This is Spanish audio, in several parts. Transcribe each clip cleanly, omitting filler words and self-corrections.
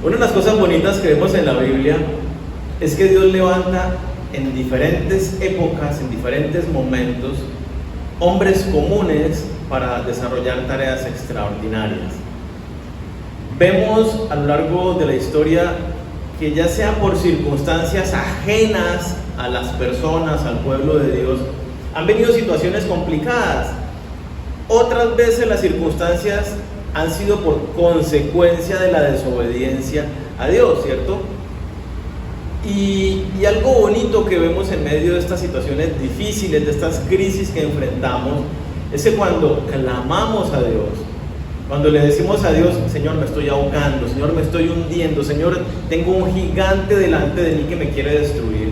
Una de las cosas bonitas que vemos en la Biblia es que Dios levanta en diferentes épocas, en diferentes momentos, hombres comunes para desarrollar tareas extraordinarias. Vemos a lo largo de la historia que ya sea por circunstancias ajenas a las personas, al pueblo de Dios, han venido situaciones complicadas. Otras veces las circunstancias han sido por consecuencia de la desobediencia a Dios, ¿cierto? Y algo bonito que vemos en medio de estas situaciones difíciles, de estas crisis que enfrentamos, es que cuando clamamos a Dios, cuando le decimos a Dios: Señor, me estoy ahogando, Señor, me estoy hundiendo, Señor, tengo un gigante delante de mí que me quiere destruir.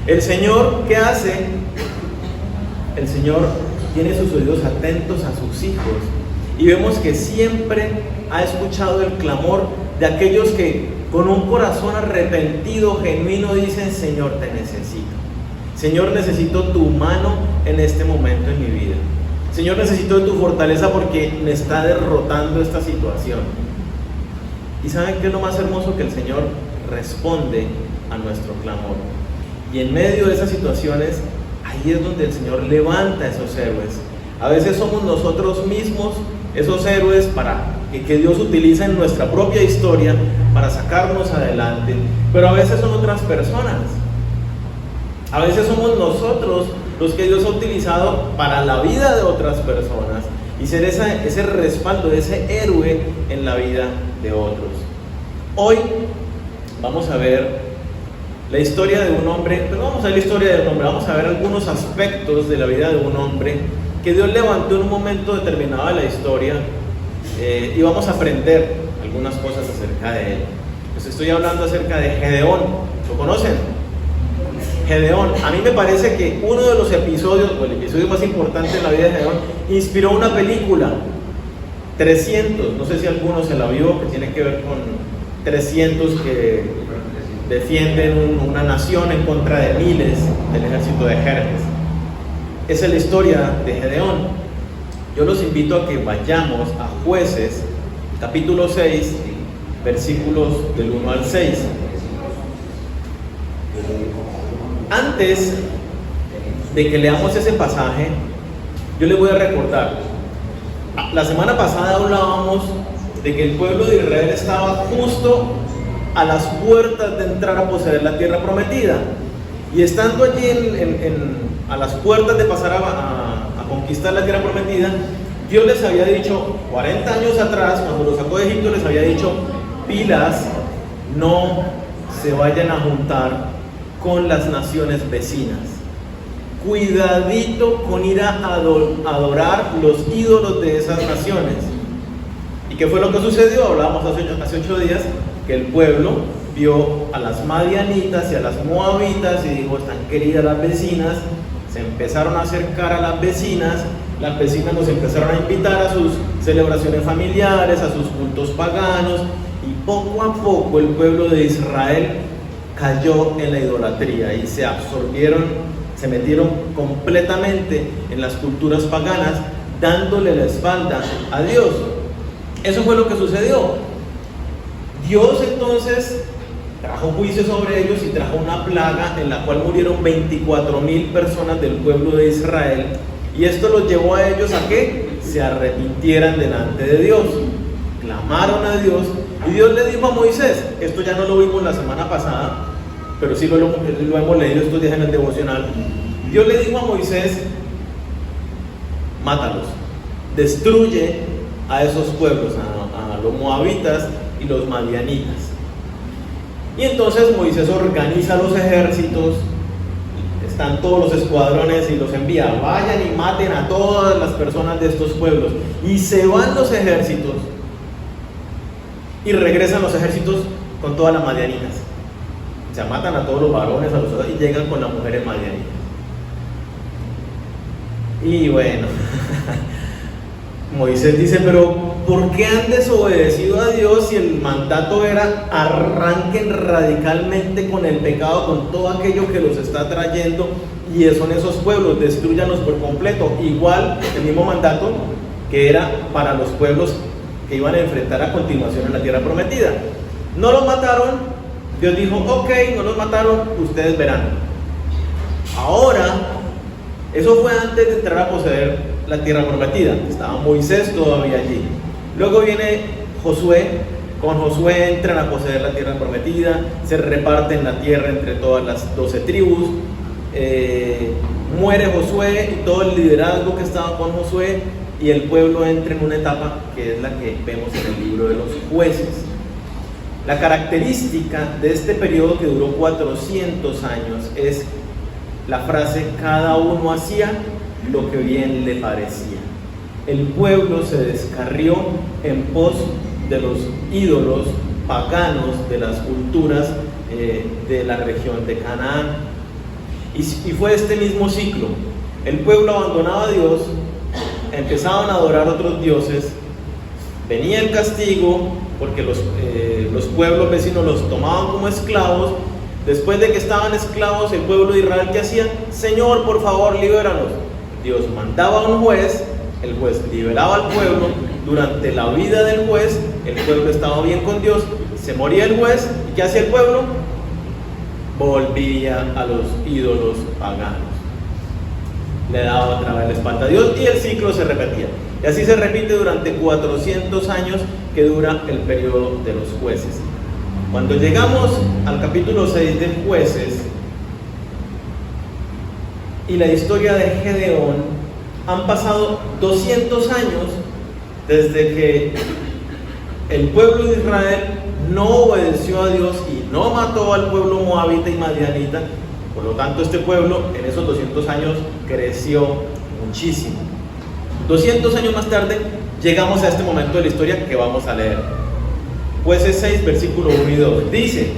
El Señor, ¿qué hace? El Señor tiene sus oídos atentos a sus hijos, y vemos que siempre ha escuchado el clamor de aquellos que con un corazón arrepentido, genuino, dicen: Señor, te necesito. Señor, necesito tu mano en este momento en mi vida. Señor, necesito de tu fortaleza porque me está derrotando esta situación. ¿Y saben qué es lo más hermoso? Que el Señor responde a nuestro clamor. Y en medio de esas situaciones, ahí es donde el Señor levanta a esos héroes. A veces somos nosotros mismos esos héroes que Dios utiliza en nuestra propia historia para sacarnos adelante, pero a veces son otras personas. A veces somos nosotros los que Dios ha utilizado para la vida de otras personas y ser ese respaldo, ese héroe en la vida de otros. Hoy vamos a ver la historia de un hombre, pero vamos a ver la historia de un hombre, vamos a ver algunos aspectos de la vida de un hombre que Dios levantó en un momento determinado de la historia, y vamos a aprender algunas cosas acerca de él. Pues estoy hablando acerca de Gedeón. ¿Lo conocen? Gedeón. A mí me parece que uno de los episodios, o el episodio más importante en la vida de Gedeón, inspiró una película, 300. No sé si alguno se la vio, que tiene que ver con 300 que defienden una nación en contra de miles del ejército de Jerjes. Esa es la historia de Gedeón. Yo los invito a que vayamos a Jueces, capítulo 6, versículos del 1 al 6. Antes de que leamos ese pasaje, yo les voy a recordar. La semana pasada hablábamos de que el pueblo de Israel estaba justo a las puertas de entrar a poseer la tierra prometida. Y estando allí a las puertas de pasar a conquistar la tierra prometida, Dios les había dicho 40 años atrás, cuando los sacó de Egipto, les había dicho: pilas, no se vayan a juntar con las naciones vecinas. Cuidadito con ir a adorar los ídolos de esas naciones. ¿Y qué fue lo que sucedió? Hablábamos hace 8 días que el pueblo vio a las madianitas y a las moabitas y dijo: están queridas las vecinas. Se empezaron a acercar a las vecinas nos empezaron a invitar a sus celebraciones familiares, a sus cultos paganos, y poco a poco el pueblo de Israel cayó en la idolatría y se absorbieron, se metieron completamente en las culturas paganas, dándole la espalda a Dios. Eso fue lo que sucedió. Dios entonces trajo juicio sobre ellos y trajo una plaga en la cual murieron 24,000 personas del pueblo de Israel, y esto los llevó a ellos a que se arrepintieran delante de Dios. Clamaron a Dios y Dios le dijo a Moisés, esto ya no lo vimos la semana pasada, pero sí lo hemos leído estos días en el devocional. Dios le dijo a Moisés: mátalos, destruye a esos pueblos, a los moabitas y los madianitas. Y entonces Moisés organiza los ejércitos, están todos los escuadrones y los envía: vayan y maten a todas las personas de estos pueblos. Y se van los ejércitos y regresan los ejércitos con todas las madianitas. O sea, matan a todos los varones, a los otros, y llegan con las mujeres madianitas. Y bueno, Moisés dice: pero ¿por qué han desobedecido a Dios si el mandato era arranquen radicalmente con el pecado, con todo aquello que los está trayendo, y son esos pueblos, destruyanlos por completo? Igual el mismo mandato que era para los pueblos que iban a enfrentar a continuación en la tierra prometida. No los mataron, Dios dijo, ok, no los mataron, ustedes verán. Ahora, eso fue antes de entrar a poseer la tierra prometida, estaba Moisés todavía allí. Luego viene Josué, con Josué entran a poseer la tierra prometida, se reparten la tierra entre todas las 12 tribus, muere Josué y todo el liderazgo que estaba con Josué, y el pueblo entra en una etapa que es la que vemos en el libro de los Jueces. La característica de este periodo que duró 400 años es la frase: cada uno hacía lo que bien le parecía. El pueblo se descarrió en pos de los ídolos paganos de las culturas de la región de Canaán. Y fue este mismo ciclo. El pueblo abandonaba a Dios, empezaban a adorar otros dioses, venía el castigo porque los pueblos vecinos los tomaban como esclavos. Después de que estaban esclavos, el pueblo de Israel, ¿qué hacía? Señor, por favor, libéranos. Dios mandaba a un juez, el juez liberaba al pueblo. Durante la vida del juez, el pueblo estaba bien con Dios, se moría el juez, ¿y qué hacía el pueblo? Volvía a los ídolos paganos. Le daba otra vez la espalda a Dios y el ciclo se repetía. Y así se repite durante 400 años que dura el periodo de los jueces. Cuando llegamos al capítulo 6 de Jueces y la historia de Gedeón, han pasado 200 años desde que el pueblo de Israel no obedeció a Dios y no mató al pueblo moabita y madianita. Por lo tanto, este pueblo en esos 200 años creció muchísimo. 200 años más tarde llegamos a este momento de la historia que vamos a leer. Jueces 6, versículo 1 y 2. Dice: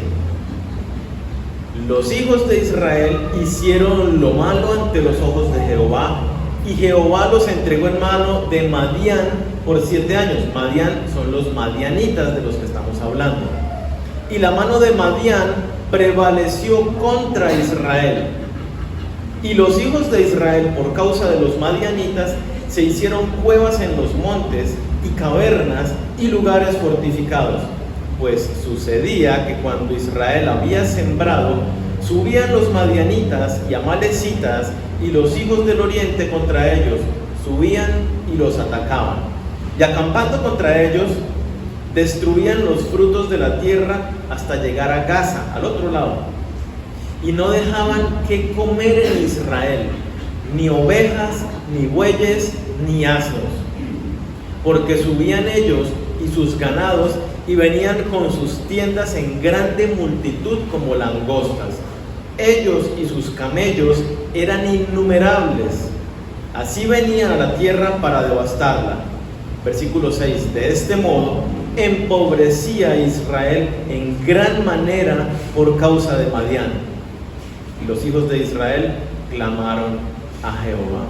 los hijos de Israel hicieron lo malo ante los ojos de Jehová, y Jehová los entregó en mano de Madián por 7 años. Madián son los madianitas de los que estamos hablando. Y la mano de Madián prevaleció contra Israel. Y los hijos de Israel, por causa de los madianitas, se hicieron cuevas en los montes y cavernas y lugares fortificados. Pues sucedía que cuando Israel había sembrado, subían los madianitas y amalecitas y los hijos del oriente contra ellos, subían y los atacaban. Y acampando contra ellos, destruían los frutos de la tierra hasta llegar a Gaza, al otro lado. Y no dejaban que comer en Israel, ni ovejas, ni bueyes, ni asnos. Porque subían ellos y sus ganados y venían con sus tiendas en grande multitud como langostas. Ellos y sus camellos eran innumerables. Así venían a la tierra para devastarla. Versículo 6. De este modo empobrecía a Israel en gran manera por causa de Madián. Y los hijos de Israel clamaron a Jehová.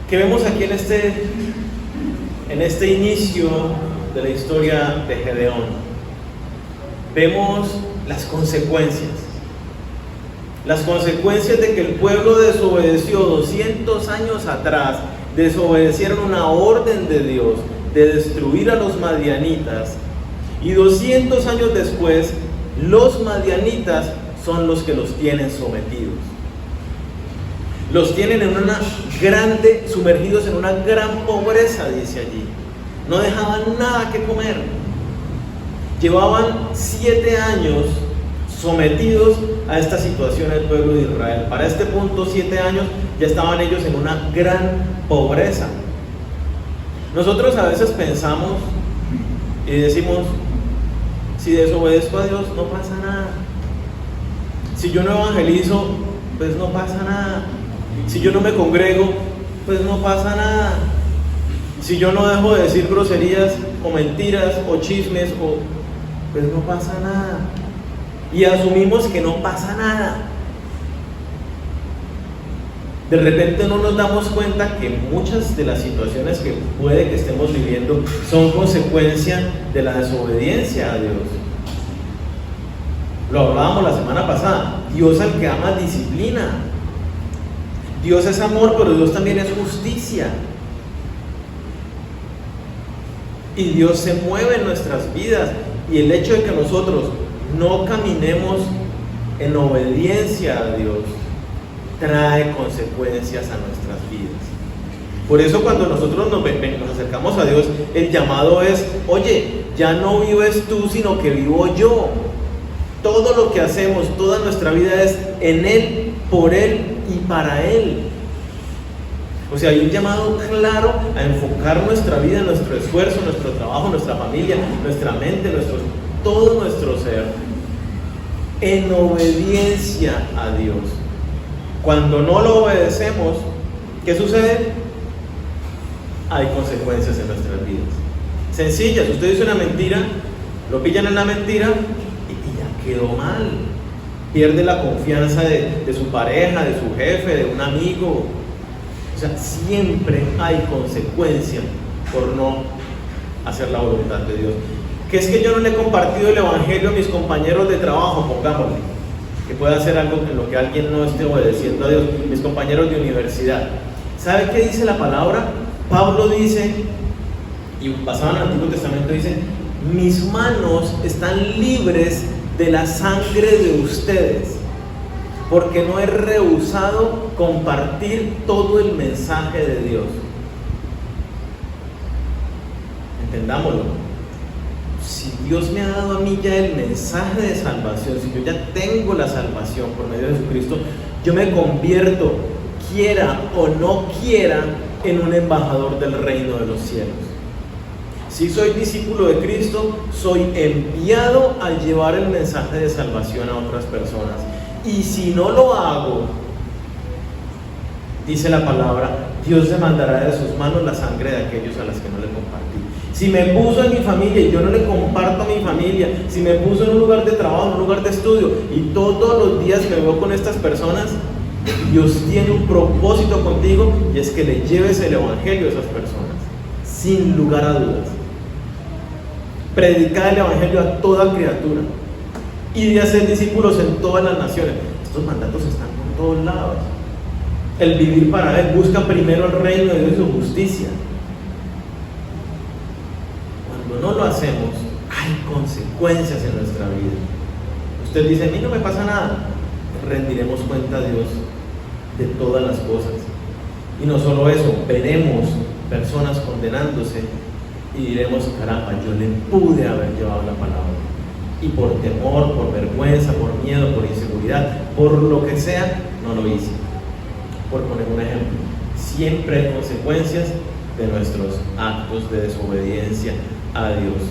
¿Qué vemos aquí en este inicio de la historia de Gedeón? Vemos las consecuencias. Las consecuencias de que el pueblo desobedeció 200 años atrás, desobedecieron una orden de Dios de destruir a los madianitas, y 200 años después, los madianitas son los que los tienen sometidos. Los tienen sumergidos en una gran pobreza, dice allí. No dejaban nada que comer. Llevaban 7 años sometidos a esta situación el pueblo de Israel. Para este punto, 7 años, ya estaban ellos en una gran pobreza. Nosotros a veces pensamos y decimos: si desobedezco a Dios, no pasa nada. Si yo no evangelizo, pues no pasa nada. Si yo no me congrego, pues no pasa nada. Si yo no dejo de decir groserías o mentiras o chismes, pues no pasa nada. Y asumimos que no pasa nada. De repente no nos damos cuenta que muchas de las situaciones que puede que estemos viviendo son consecuencia de la desobediencia a Dios. Lo hablábamos la semana pasada. Dios, al que ama, disciplina. Dios es amor, pero Dios también es justicia. Y Dios se mueve en nuestras vidas. Y el hecho de que nosotros no caminemos en obediencia a Dios trae consecuencias a nuestras vidas. Por eso cuando nosotros nos acercamos a Dios, el llamado es: oye, ya no vives tú, sino que vivo yo. Todo lo que hacemos, toda nuestra vida es en Él, por Él y para Él. O sea, hay un llamado claro a enfocar nuestra vida, nuestro esfuerzo, nuestro trabajo, nuestra familia, nuestra mente, todo nuestro ser en obediencia a Dios. Cuando no lo obedecemos, ¿qué sucede? Hay consecuencias en nuestras vidas. Sencillas: usted dice una mentira, lo pillan en la mentira y ya quedó mal. Pierde la confianza de su pareja, de su jefe, de un amigo. O sea, siempre hay consecuencias por no hacer la voluntad de Dios. Que es que yo no le he compartido el evangelio a mis compañeros de trabajo, pongámosle, que pueda hacer algo en lo que alguien no esté obedeciendo a Dios. Mis compañeros de universidad, ¿sabe qué dice la palabra? Pablo dice, y basado en el Antiguo Testamento, dice: mis manos están libres de la sangre de ustedes, porque no he rehusado compartir todo el mensaje de Dios. Entendámoslo. Si Dios me ha dado a mí ya el mensaje de salvación, si yo ya tengo la salvación por medio de Jesucristo, yo me convierto, quiera o no quiera, en un embajador del reino de los cielos. Si soy discípulo de Cristo, soy enviado a llevar el mensaje de salvación a otras personas. Y si no lo hago, dice la palabra, Dios demandará de sus manos la sangre de aquellos a las que no le compartí. Si me puso en mi familia y yo no le comparto a mi familia, si me puso en un lugar de trabajo, en un lugar de estudio, y todos los días me veo con estas personas, Dios tiene un propósito contigo, y es que le lleves el evangelio a esas personas, sin lugar a dudas. Predicar el evangelio a toda criatura y de hacer discípulos en todas las naciones. Estos mandatos están por todos lados. El vivir para Él: busca primero el reino de Dios y su justicia. Cuando no lo hacemos, hay consecuencias en nuestra vida. Usted dice: a mí no me pasa nada. Rendiremos cuenta a Dios de todas las cosas. Y no solo eso, veremos personas condenándose y diremos: caramba, yo le pude haber llevado la palabra, y por temor, por vergüenza, por miedo, por inseguridad, por lo que sea, no lo hice. Por poner un ejemplo, siempre hay consecuencias de nuestros actos de desobediencia a Dios.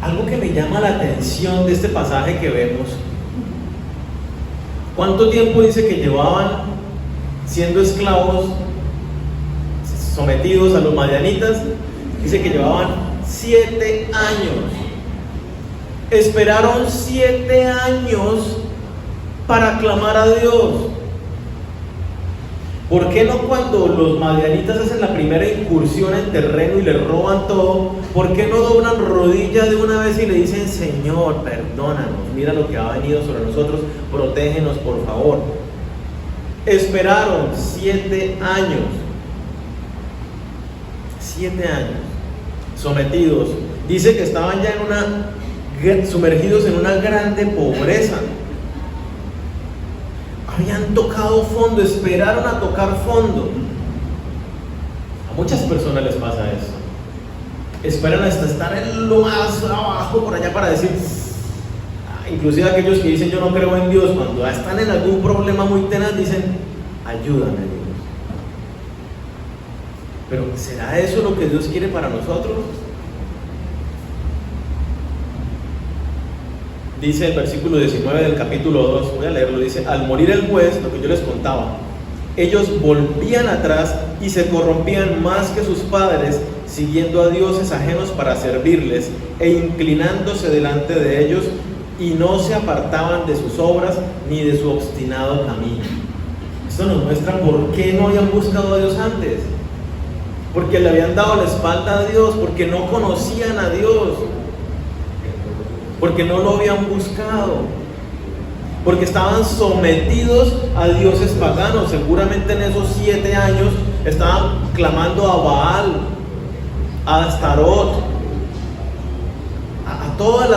Algo que me llama la atención de este pasaje que vemos: ¿cuánto tiempo dice que llevaban siendo esclavos, sometidos a los madianitas? Dice que llevaban 7 años. Esperaron 7 años para clamar a Dios. ¿Por qué no, cuando los madianitas hacen la primera incursión en terreno y le roban todo, por qué no doblan rodillas de una vez y le dicen: Señor, perdónanos, mira lo que ha venido sobre nosotros, protégenos por favor? Esperaron 7 años. 7 años sometidos. Dice que estaban ya sumergidos en una grande pobreza. Habían tocado fondo, esperaron a tocar fondo. A muchas personas les pasa eso. Esperan hasta estar en lo más abajo por allá para decir, inclusive aquellos que dicen: yo no creo en Dios, cuando están en algún problema muy tenaz dicen: ayúdame, Dios. Pero ¿será eso lo que Dios quiere para nosotros? Dice el versículo 19 del capítulo 2, voy a leerlo, dice: al morir el juez, lo que yo les contaba, ellos volvían atrás y se corrompían más que sus padres, siguiendo a dioses ajenos para servirles e inclinándose delante de ellos, y no se apartaban de sus obras ni de su obstinado camino. Esto nos muestra por qué no habían buscado a Dios antes. Porque le habían dado la espalda a Dios, porque no conocían a Dios, porque no lo habían buscado, porque estaban sometidos a dioses paganos. Seguramente en esos 7 años estaban clamando a Baal, a Astarot, a todos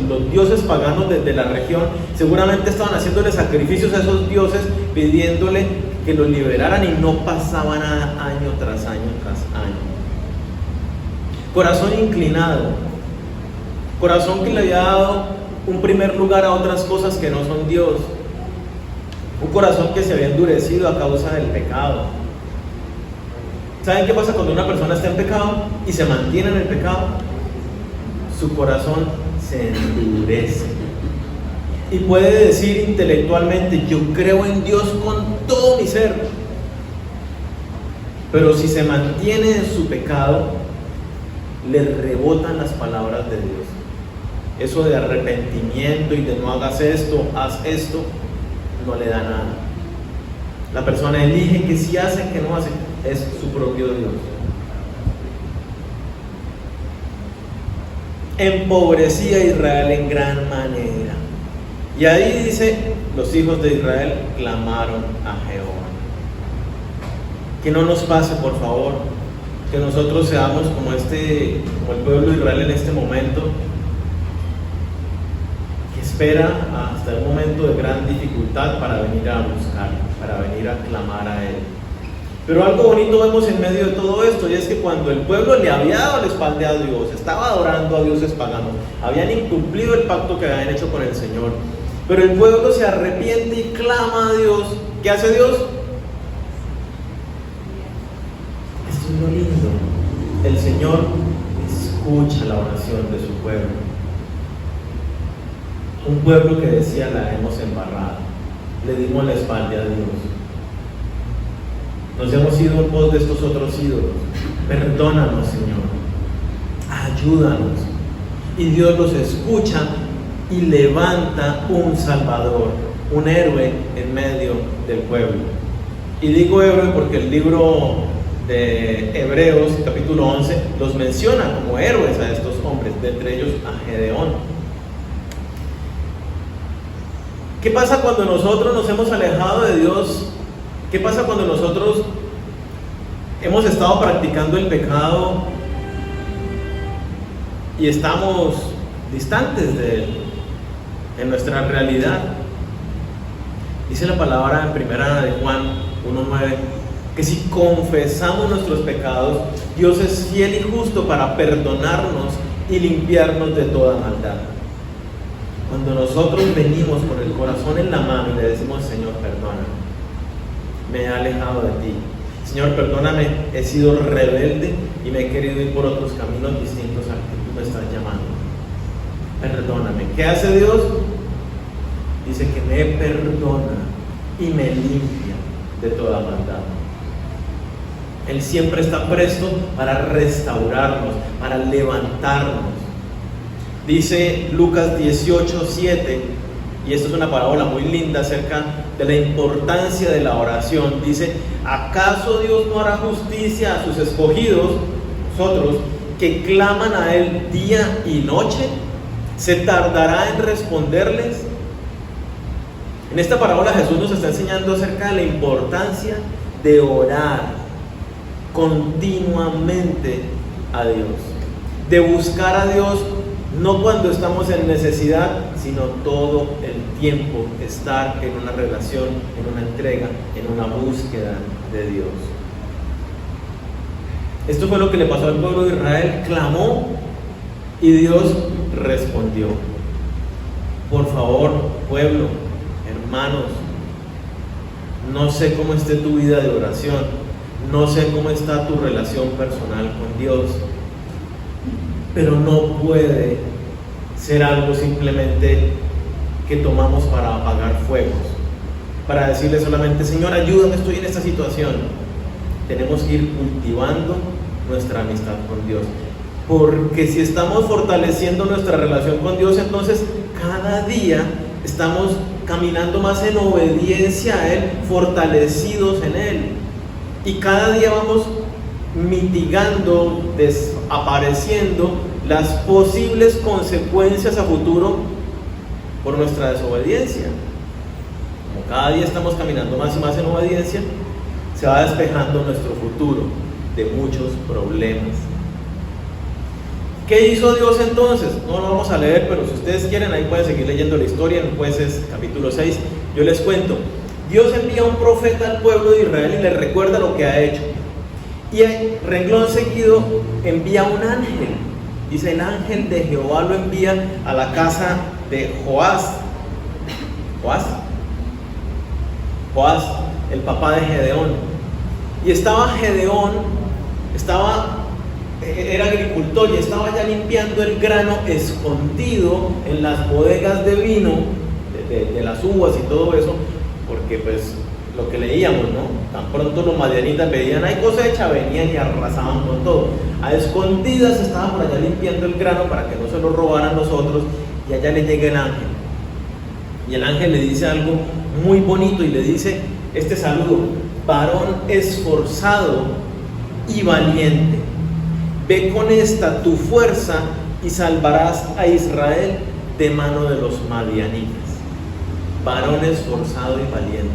los dioses paganos de la región. Seguramente estaban haciéndole sacrificios a esos dioses, pidiéndole que los liberaran, y no pasaba nada año tras año tras año. Corazón inclinado, corazón que le había dado un primer lugar a otras cosas que no son Dios, un corazón que se había endurecido a causa del pecado. ¿Saben qué pasa cuando una persona está en pecado y se mantiene en el pecado? Su corazón se endurece y puede decir intelectualmente: yo creo en Dios con todo mi ser, pero si se mantiene en su pecado, le rebotan las palabras de Dios. Eso de arrepentimiento y de no hagas esto, haz esto, no le da nada. La persona elige que sí hace, que no hace, es su propio Dios. Empobrecía a Israel en gran manera. Y ahí dice: los hijos de Israel clamaron a Jehová. Que no nos pase, por favor, que nosotros seamos como el pueblo de Israel en este momento, que espera hasta el momento de gran dificultad para venir a buscar, para venir a clamar a Él. Pero algo bonito vemos en medio de todo esto, y es que cuando el pueblo le había dado la espalda a Dios, estaba adorando a dioses paganos, habían incumplido el pacto que habían hecho con el Señor, pero el pueblo se arrepiente y clama a Dios. ¿Qué hace Dios? Esto es lo lindo. El Señor escucha la oración de su pueblo. Un pueblo que decía: la hemos embarrado, le dimos la espalda a Dios, nos hemos ido en pos de estos otros ídolos, perdónanos, Señor, ayúdanos. Y Dios los escucha y levanta un Salvador, un héroe en medio del pueblo. Y digo héroe porque el libro de Hebreos, capítulo 11, los menciona como héroes a estos hombres, de entre ellos a Gedeón. ¿Qué pasa cuando nosotros nos hemos alejado de Dios? ¿Qué pasa cuando nosotros hemos estado practicando el pecado y estamos distantes de Él en nuestra realidad? Dice la palabra en primera de Juan 1:9 que si confesamos nuestros pecados, Dios es fiel y justo para perdonarnos y limpiarnos de toda maldad. Cuando nosotros venimos con el corazón en la mano y le decimos: Señor, perdóname, me he alejado de ti, Señor, perdóname, he sido rebelde y me he querido ir por otros caminos distintos al que tú me estás llamando, perdóname. ¿Qué hace Dios? Dice que me perdona y me limpia de toda maldad. Él siempre está presto para restaurarnos, para levantarnos. Dice Lucas 18:7, y esto es una parábola muy linda acerca de la importancia de la oración. Dice: ¿acaso Dios no hará justicia a sus escogidos, nosotros, que claman a Él día y noche? ¿Se tardará en responderles? En esta parábola Jesús nos está enseñando acerca de la importancia de orar continuamente a Dios, de buscar a Dios, no cuando estamos en necesidad, sino todo el tiempo, estar en una relación, en una entrega, en una búsqueda de Dios. Esto fue lo que le pasó al pueblo de Israel. Clamó y Dios respondió. Por favor, pueblo, hermanos, no sé cómo esté tu vida de oración, no sé cómo está tu relación personal con Dios, pero no puede ser algo simplemente que tomamos para apagar fuegos, para decirle solamente: Señor, ayúdame, estoy en esta situación. Tenemos que ir cultivando nuestra amistad con Dios, porque si estamos fortaleciendo nuestra relación con Dios, entonces cada día estamos caminando más en obediencia a Él, fortalecidos en Él, y cada día vamos mitigando, desapareciendo las posibles consecuencias a futuro por nuestra desobediencia. Como cada día estamos caminando más y más en obediencia, se va despejando nuestro futuro de muchos problemas. ¿Qué hizo Dios entonces? No lo vamos a leer, pero si ustedes quieren, ahí pueden seguir leyendo la historia en Jueces capítulo 6. Yo les cuento. Dios envía un profeta al pueblo de Israel y les recuerda lo que ha hecho. Y en renglón seguido envía un ángel. Dice: el ángel de Jehová lo envía a la casa de Joás, el papá de Gedeón. Y estaba Gedeón, era agricultor y estaba ya limpiando el grano escondido en las bodegas de vino, de las uvas y todo eso, porque pues lo que leíamos, ¿no? Tan pronto los madianitas veían hay cosecha, venían y arrasaban con todo. A escondidas estaban por allá limpiando el grano para que no se lo robaran los otros, y allá le llega el ángel. Y el ángel le dice algo muy bonito y le dice este saludo: varón esforzado y valiente, ve con esta tu fuerza y salvarás a Israel de mano de los madianitas. Varón esforzado y valiente,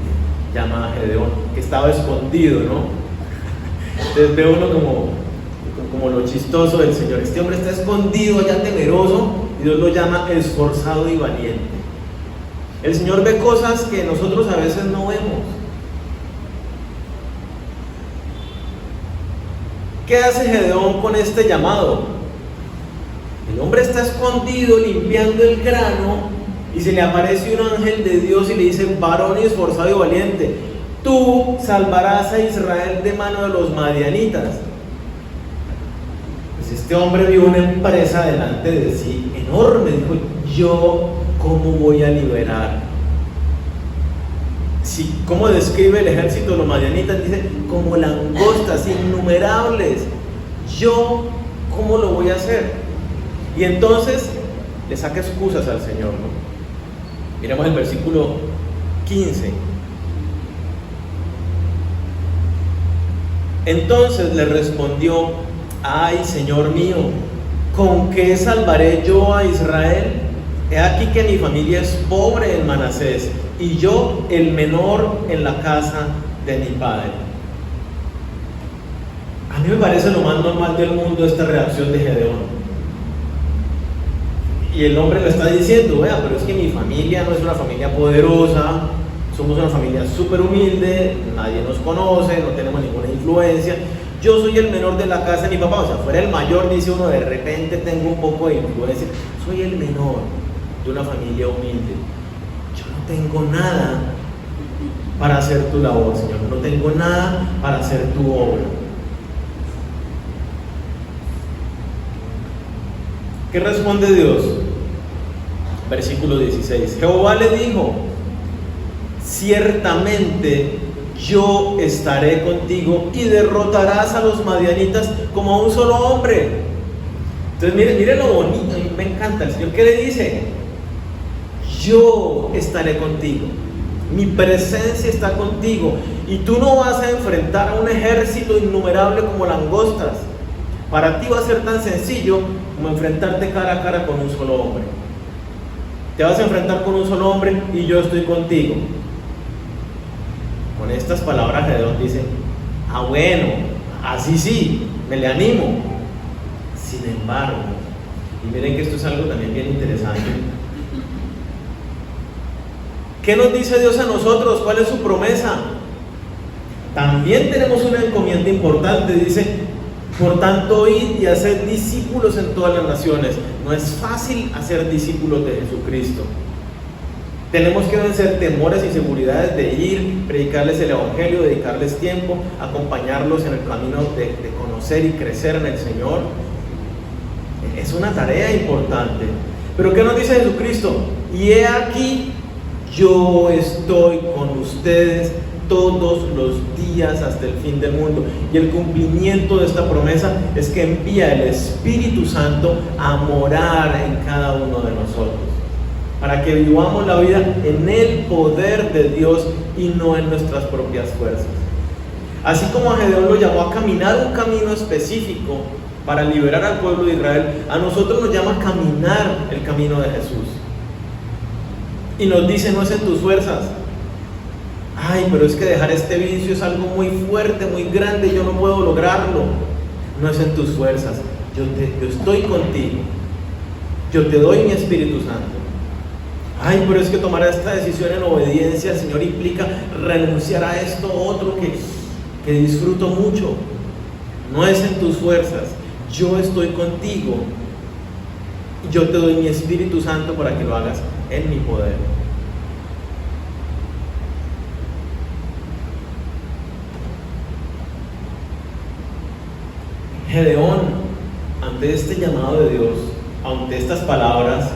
llama a Gedeón, que estaba escondido, ¿no? Entonces ve uno como lo chistoso del Señor. Este hombre está escondido, ya temeroso, y Dios lo llama esforzado y valiente. El Señor ve cosas que nosotros a veces no vemos. ¿Qué hace Gedeón con este llamado? El hombre está escondido limpiando el grano y se le aparece un ángel de Dios y le dice: varón esforzado y valiente, tú salvarás a Israel de mano de los madianitas. Pues este hombre vio una empresa delante de sí enorme. Dijo: yo, ¿cómo voy a liberar? ¿Cómo describe el ejército de los madianitas? Dice: como langostas innumerables. Yo, ¿cómo lo voy a hacer? Y entonces le saca excusas al Señor, ¿no? Miremos el versículo 15. Entonces le respondió: ay, Señor mío, ¿con qué salvaré yo a Israel? He aquí que mi familia es pobre en Manasés, y yo el menor en la casa de mi padre. A mí me parece lo más normal del mundo esta reacción de Gedeón. Y el hombre le está diciendo: vea, pero es que mi familia no es una familia poderosa, somos una familia súper humilde, nadie nos conoce, no tenemos ninguna influencia, yo soy el menor de la casa de mi papá. O sea, fuera el mayor, dice uno, de repente tengo un poco de influencia. Soy el menor de una familia humilde. Yo no tengo nada para hacer tu labor, Señor, no tengo nada para hacer tu obra. ¿Qué responde Dios? Versículo 16. Jehová le dijo: ciertamente yo estaré contigo y derrotarás a los madianitas como a un solo hombre. Entonces mire lo bonito, a mí me encanta. El Señor, ¿qué le dice? Yo estaré contigo, mi presencia está contigo, y tú no vas a enfrentar a un ejército innumerable como langostas. Para ti va a ser tan sencillo como enfrentarte cara a cara con un solo hombre. Te vas a enfrentar con un solo hombre y yo estoy contigo. Con estas palabras Gedeón dice: ah, bueno, así sí, me le animo. Sin embargo, y miren que esto es algo también bien interesante, ¿qué nos dice Dios a nosotros? ¿Cuál es su promesa? También tenemos una encomienda importante. Dice: por tanto, id y haced discípulos en todas las naciones. No es fácil hacer discípulos de Jesucristo. Tenemos que vencer temores y inseguridades de ir, predicarles el evangelio, dedicarles tiempo, acompañarlos en el camino de conocer y crecer en el Señor. Es una tarea importante. Pero ¿qué nos dice Jesucristo? Y he aquí, yo estoy con ustedes todos los días hasta el fin del mundo. Y el cumplimiento de esta promesa es que envía el Espíritu Santo a morar en cada uno de nosotros, para que vivamos la vida en el poder de Dios y no en nuestras propias fuerzas. Así como a Gedeón lo llamó a caminar un camino específico para liberar al pueblo de Israel, a nosotros nos llama a caminar el camino de Jesús. Y nos dice: no es en tus fuerzas. Ay, pero es que dejar este vicio es algo muy fuerte, muy grande, yo no puedo lograrlo. No es en tus fuerzas, yo estoy contigo, yo te doy mi Espíritu Santo. Ay, pero es que tomar esta decisión en obediencia al Señor implica renunciar a esto otro que disfruto mucho. No es en tus fuerzas, yo estoy contigo y yo te doy mi Espíritu Santo para que lo hagas en mi poder. Gedeón, ante este llamado de Dios, ante estas palabras,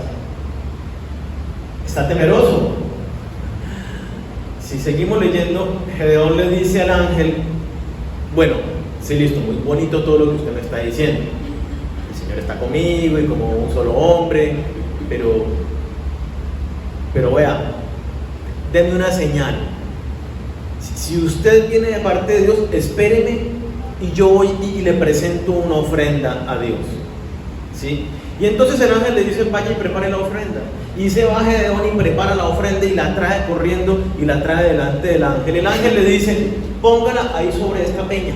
está temeroso. Si seguimos leyendo, Gedeón le dice al ángel: bueno, sí, listo, muy bonito todo lo que usted me está diciendo, el Señor está conmigo y como un solo hombre, pero vea, denme una señal. Si usted viene de parte de Dios, espéreme y yo voy y le presento una ofrenda a Dios, ¿sí? Y entonces el ángel le dice: vaya y prepare la ofrenda. Y se va Gedeón y prepara la ofrenda y la trae corriendo y la trae delante del ángel. El ángel le dice: póngala ahí sobre esta peña.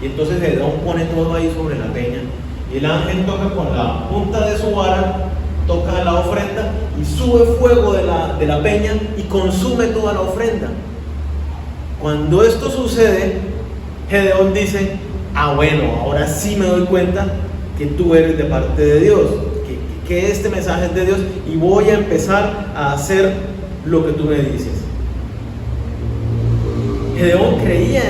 Y entonces Gedeón pone todo ahí sobre la peña. Y el ángel toca con la punta de su vara, toca la ofrenda y sube fuego de la peña y consume toda la ofrenda. Cuando esto sucede, Gedeón dice: ah, bueno, ahora sí me doy cuenta que tú eres de parte de Dios, que este mensaje es de Dios y voy a empezar a hacer lo que tú me dices. Gedeón creía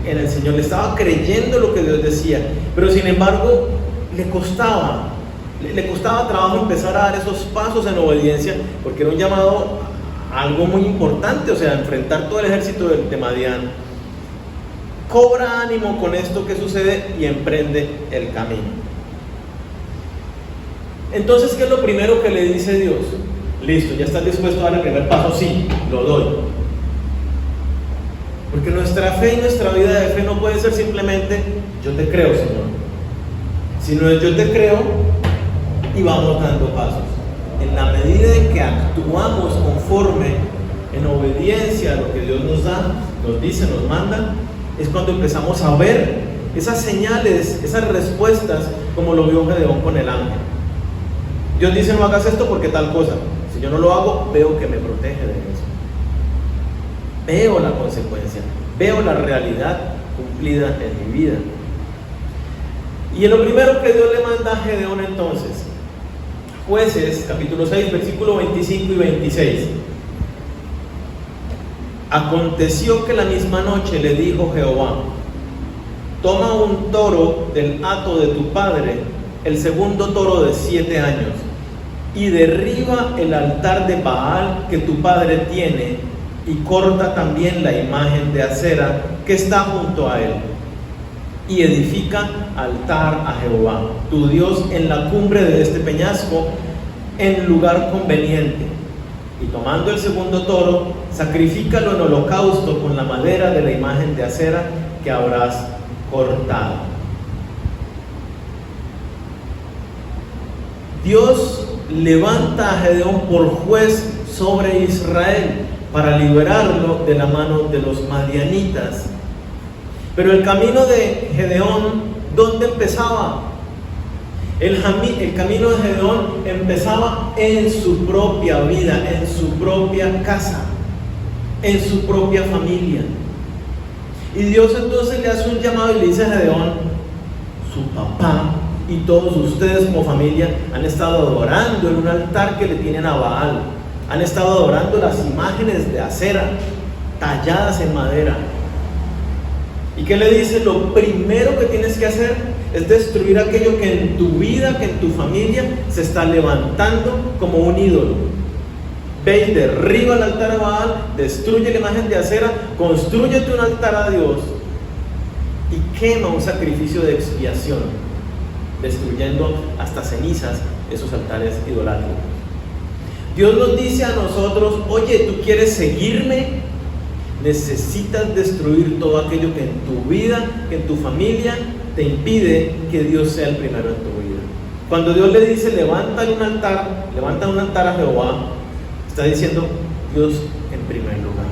en el Señor, le estaba creyendo lo que Dios decía, pero sin embargo le costaba trabajo empezar a dar esos pasos en obediencia, porque era un llamado a algo muy importante, o sea, enfrentar todo el ejército de Madián. Cobra ánimo con esto que sucede y emprende el camino. Entonces, ¿qué es lo primero que le dice Dios? Listo, ¿ya estás dispuesto a dar el primer paso? Sí, lo doy. Porque nuestra fe y nuestra vida de fe no puede ser simplemente: yo te creo, Señor, sino es: yo te creo y vamos dando pasos. En la medida en que actuamos conforme, en obediencia a lo que Dios nos da, nos dice, nos manda, es cuando empezamos a ver esas señales, esas respuestas, como lo vio Gedeón con el ángel. Dios dice: no hagas esto porque tal cosa. Si yo no lo hago, veo que me protege de eso. Veo la consecuencia, veo la realidad cumplida en mi vida. Y en lo primero que Dios le manda a Gedeón entonces, Jueces, capítulo 6, versículo 25 y 26. Aconteció que la misma noche le dijo Jehová: toma un toro del hato de tu padre, el segundo toro de 7 años, y derriba el altar de Baal que tu padre tiene, y corta también la imagen de acera que está junto a él, y edifica altar a Jehová, tu Dios, en la cumbre de este peñasco, en lugar conveniente. Y tomando el segundo toro, sacrifícalo en holocausto con la madera de la imagen de acera que habrás cortado. Dios levanta a Gedeón por juez sobre Israel para liberarlo de la mano de los madianitas. Pero el camino de Gedeón, ¿dónde empezaba? El camino de Gedeón empezaba en su propia vida, en su propia casa, en su propia familia. Y Dios entonces le hace un llamado y le dice a Gedeón: su papá y todos ustedes como familia han estado adorando en un altar que le tienen a Baal, han estado adorando las imágenes de acera talladas en madera. ¿Y qué le dice? Lo primero que tienes que hacer es destruir aquello que en tu vida, que en tu familia se está levantando como un ídolo. Ve y derriba el altar a Baal, destruye la imagen de acera, constrúyete un altar a Dios y quema un sacrificio de expiación, destruyendo hasta cenizas esos altares idolátricos. Dios nos dice a nosotros: oye, ¿tú quieres seguirme? Necesitas destruir todo aquello que en tu vida, que en tu familia te impide que Dios sea el primero en tu vida. Cuando Dios le dice: levanta un altar a Jehová, está diciendo: Dios en primer lugar.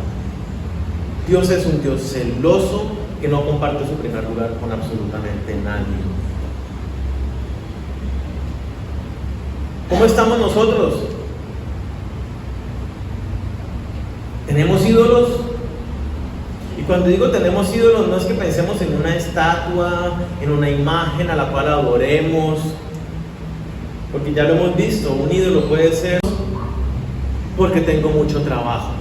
Dios es un Dios celoso que no comparte su primer lugar con absolutamente nadie. ¿Cómo estamos nosotros? ¿Tenemos ídolos? Y cuando digo tenemos ídolos, no es que pensemos en una estatua, en una imagen a la cual adoremos, porque ya lo hemos visto, un ídolo puede ser porque tengo mucho trabajo.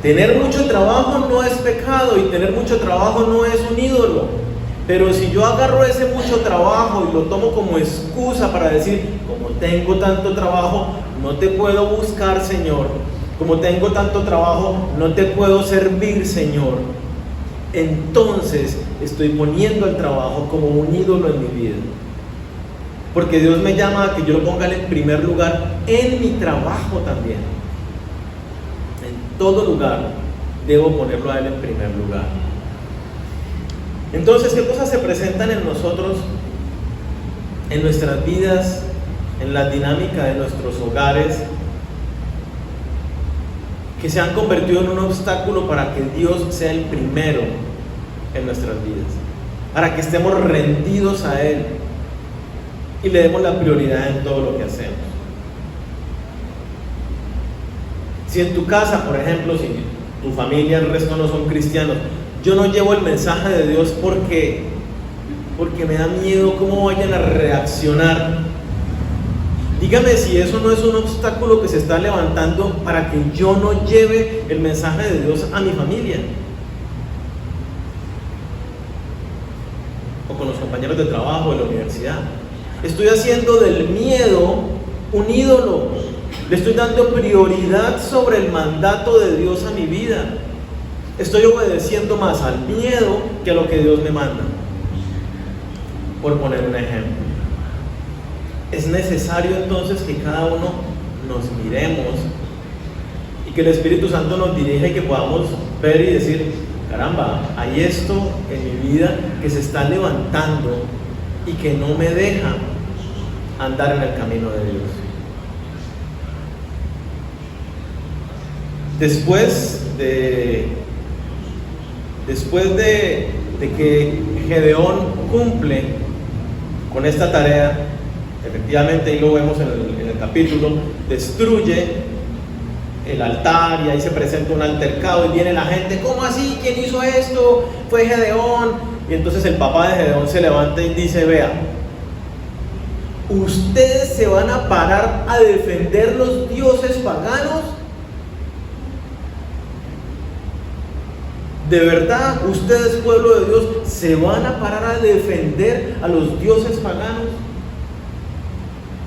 Tener mucho trabajo no es pecado y tener mucho trabajo no es un ídolo. Pero si yo agarro ese mucho trabajo y lo tomo como excusa para decir, como tengo tanto trabajo, no te puedo buscar, Señor. Como tengo tanto trabajo, no te puedo servir, Señor. Entonces estoy poniendo el trabajo como un ídolo en mi vida. Porque Dios me llama a que yo lo ponga en primer lugar en mi trabajo también. En todo lugar debo ponerlo a Él en primer lugar. Entonces, ¿qué cosas se presentan en nosotros, en nuestras vidas, en la dinámica de nuestros hogares, que se han convertido en un obstáculo para que Dios sea el primero en nuestras vidas? Para que estemos rendidos a Él y le demos la prioridad en todo lo que hacemos. Si en tu casa, por ejemplo, si tu familia, el resto no son cristianos, yo no llevo el mensaje de Dios porque me da miedo cómo vayan a reaccionar. Dígame si eso no es un obstáculo que se está levantando para que yo no lleve el mensaje de Dios a mi familia o con los compañeros de trabajo de la universidad. Estoy haciendo del miedo un ídolo. Le estoy dando prioridad sobre el mandato de Dios a mi vida. Estoy obedeciendo más al miedo que a lo que Dios me manda. Por poner un ejemplo. Es necesario entonces que cada uno nos miremos y que el Espíritu Santo nos dirija y que podamos ver y decir, caramba, hay esto en mi vida que se está levantando y que no me deja andar en el camino de Dios. Después de que Gedeón cumple con esta tarea, efectivamente, ahí lo vemos en el capítulo, destruye el altar y ahí se presenta un altercado y viene la gente, ¿cómo así? ¿Quién hizo esto? Fue Gedeón. Y entonces el papá de Gedeón se levanta y dice, vea, ¿ustedes se van a parar a defender los dioses paganos? ¿De verdad ustedes, pueblo de Dios, se van a parar a defender a los dioses paganos?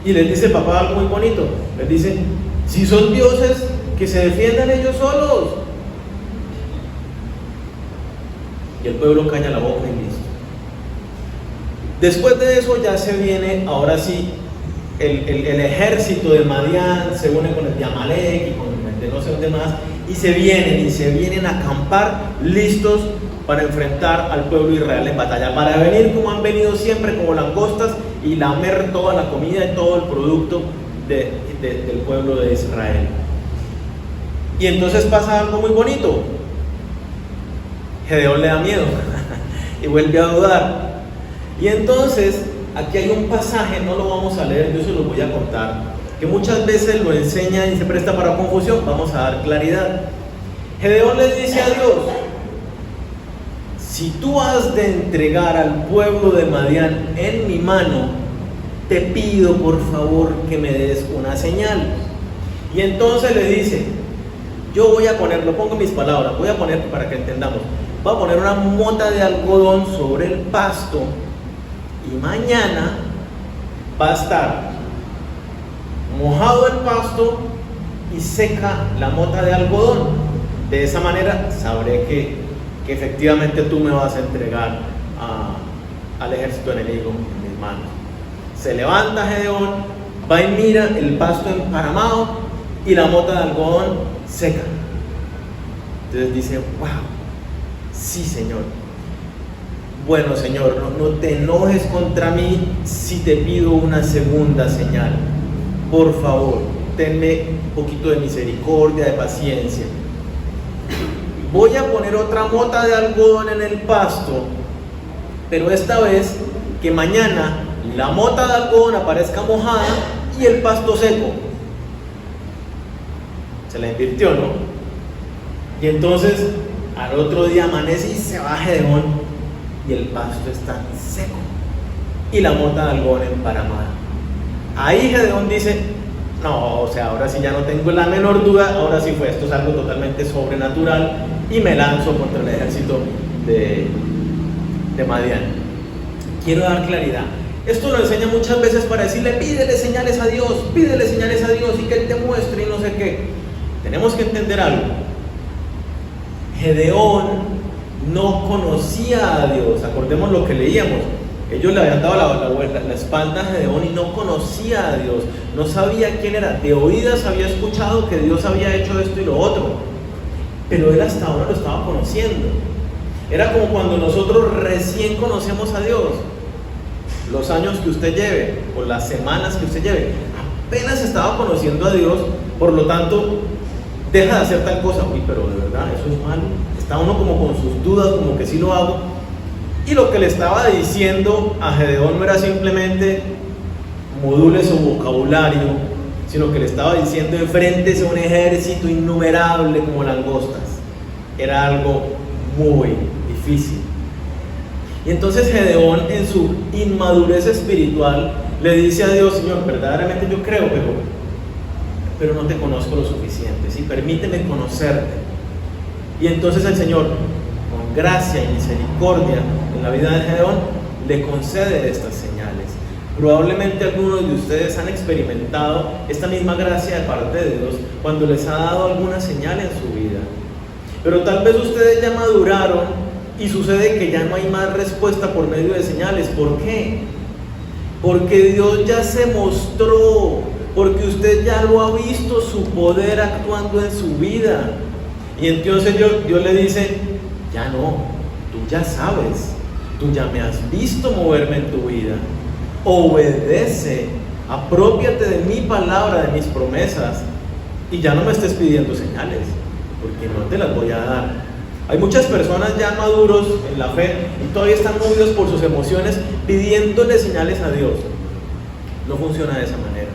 Y les dice el papá algo muy bonito. Les dice, si son dioses, que se defiendan ellos solos. Y el pueblo calla la boca y listo. Después de eso ya se viene, ahora sí, el ejército de Madián se une con el de Amalek y con el de no sé dónde más, y se vienen a acampar listos para enfrentar al pueblo de Israel en batalla, para venir como han venido siempre, como langostas, y lamer toda la comida y todo el producto del pueblo de Israel. Y entonces pasa algo muy bonito. Gedeón le da miedo y vuelve a dudar. Y entonces aquí hay un pasaje, no lo vamos a leer, yo se lo voy a contar, que muchas veces lo enseña y se presta para confusión. Vamos a dar claridad. Gedeón le dice a Dios, si tú has de entregar al pueblo de Madián en mi mano, te pido por favor que me des una señal. Y entonces le dice, yo voy a poner, lo pongo en mis palabras, voy a poner para que entendamos, voy a poner una mota de algodón sobre el pasto y mañana va a estar mojado el pasto y seca la mota de algodón. De esa manera sabré que efectivamente tú me vas a entregar al ejército enemigo en mis manos. Se levanta Gedeón, va y mira el pasto emparamado y la mota de algodón seca. Entonces dice, wow, sí, Señor. Bueno, Señor, no te enojes contra mí si te pido una segunda señal. Por favor, tenme un poquito de misericordia, de paciencia. Voy a poner otra mota de algodón en el pasto, pero esta vez que mañana la mota de algodón aparezca mojada y el pasto seco. Se la invirtió, ¿no? Y entonces al otro día amanece y se va Gedeón y el pasto está seco y la mota de algodón emparamada. Ahí Gedeón dice: no, o sea, ahora sí ya no tengo la menor duda, ahora sí fue, esto es algo totalmente sobrenatural, y me lanzo contra el ejército de Madián. Quiero dar claridad. Esto lo enseña muchas veces para decirle: pídele señales a Dios y que Él te muestre y no sé qué. Tenemos que entender algo. Gedeón no conocía a Dios. Acordemos lo que leíamos. Ellos le habían dado la espalda a Gedeón y no conocía a Dios. No sabía quién era. De oídas había escuchado que Dios había hecho esto y lo otro, pero él hasta ahora lo estaba conociendo. Era como cuando nosotros recién conocemos a Dios. Los años que usted lleve o las semanas que usted lleve, apenas estaba conociendo a Dios, por lo tanto deja de hacer tal cosa. Uy, pero de verdad eso es malo. Está uno como con sus dudas, como que sí lo hago. Y lo que le estaba diciendo a Gedeón no era simplemente module su vocabulario, sino que le estaba diciendo: enfréntese a un ejército innumerable como langostas. Era algo muy difícil. Y entonces Gedeón, en su inmadurez espiritual, le dice a Dios: Señor, verdaderamente yo creo, pero no te conozco lo suficiente, ¿sí? Permíteme conocerte. Y entonces el Señor, con gracia y misericordia en la vida de Gedeón, le concede estas señales. Probablemente algunos de ustedes han experimentado esta misma gracia de parte de Dios cuando les ha dado alguna señal en su vida. Pero tal vez ustedes ya maduraron y sucede que ya no hay más respuesta por medio de señales. ¿Por qué? Porque Dios ya se mostró, porque usted ya lo ha visto su poder actuando en su vida. Y entonces Dios le dice: ya no, tú ya sabes, tú ya me has visto moverme en tu vida. Obedece, aprópiate de mi palabra, de mis promesas, y ya no me estés pidiendo señales, porque no te las voy a dar. Hay muchas personas ya maduros en la fe y todavía están movidos por sus emociones pidiéndole señales a Dios. No funciona de esa manera.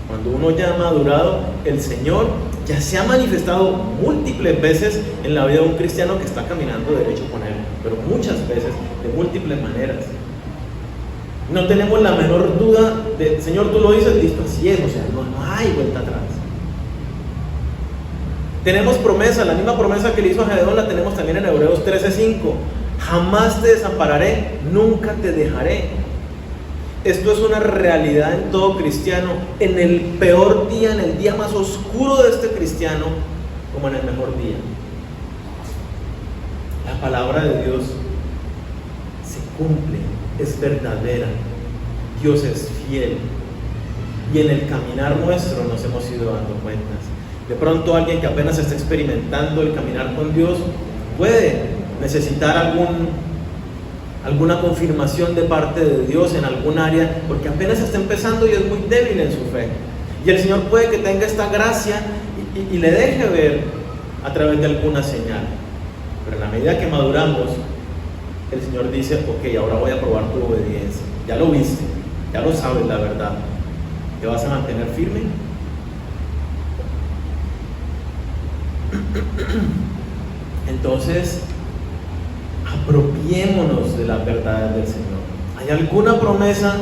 Cuando uno ya ha madurado, el Señor ya se ha manifestado múltiples veces en la vida de un cristiano que está caminando derecho con Él, pero muchas veces, de múltiples maneras. No tenemos la menor duda de: Señor, tú lo dices, listo, así es, o sea, no hay vuelta atrás. Tenemos promesa, la misma promesa que le hizo a Gedeón la tenemos también en Hebreos 13:5. Jamás te desampararé, nunca te dejaré. Esto es una realidad en todo cristiano, en el peor día, en el día más oscuro de este cristiano, como en el mejor día. La palabra de Dios se cumple, es verdadera, Dios es fiel, y en el caminar nuestro nos hemos ido dando cuentas. De pronto alguien que apenas está experimentando el caminar con Dios puede necesitar alguna confirmación de parte de Dios en algún área, porque apenas está empezando y es muy débil en su fe. Y el Señor puede que tenga esta gracia y le deje ver a través de alguna señal. Pero en la medida que maduramos, el Señor dice: ok, ahora voy a probar tu obediencia. Ya lo viste, ya lo sabes la verdad. ¿Te vas a mantener firme? Entonces, apropiémonos de las verdades del Señor. ¿Hay alguna promesa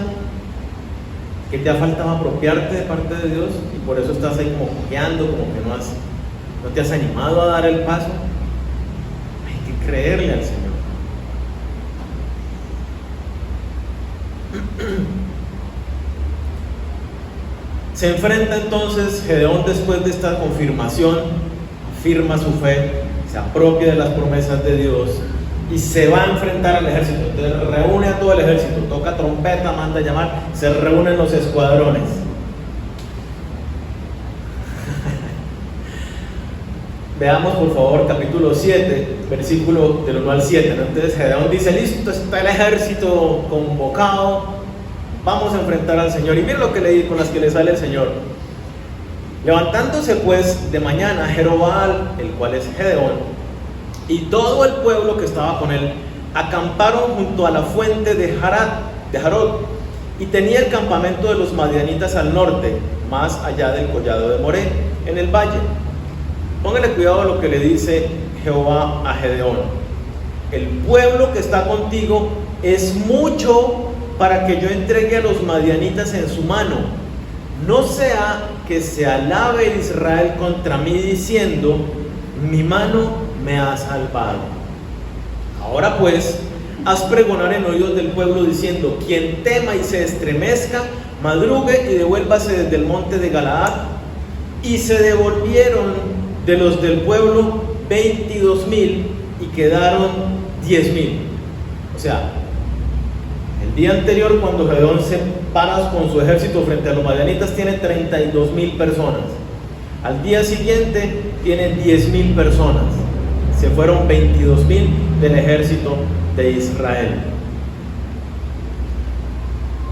que te ha faltado apropiarte de parte de Dios y por eso estás ahí como cojeando, como que no te has animado a dar el paso? Hay que creerle al Señor. Se enfrenta entonces Gedeón después de esta confirmación, afirma su fe, se apropia de las promesas de Dios y se va a enfrentar al ejército. Entonces reúne a todo el ejército, toca trompeta, manda a llamar, se reúnen los escuadrones. Veamos por favor capítulo 7, versículo del 1 al 7, ¿no? Entonces Gedeón dice: listo, está el ejército convocado, vamos a enfrentar al Señor. Y miren lo que leí con las que le sale el Señor. Levantándose pues de mañana Jerobbaal, el cual es Gedeón, y todo el pueblo que estaba con él, acamparon junto a la fuente de Jarod, y tenía el campamento de los madianitas al norte, más allá del collado de Moré, en el valle. Póngale cuidado a lo que le dice Jehová a Gedeón: el pueblo que está contigo es mucho para que yo entregue a los madianitas en su mano. No sea que se alabe Israel contra mí diciendo: mi mano me ha salvado. Ahora pues, haz pregonar en oídos del pueblo diciendo: quien tema y se estremezca, madrugue y devuélvase desde el monte de Galaad. Y se devolvieron de los del pueblo 22,000 y quedaron 10,000. O sea, el día anterior, cuando Gedeón se para con su ejército frente a los madianitas, tiene 32,000 personas. Al día siguiente tiene 10,000 personas. Se fueron 22,000 del ejército de Israel.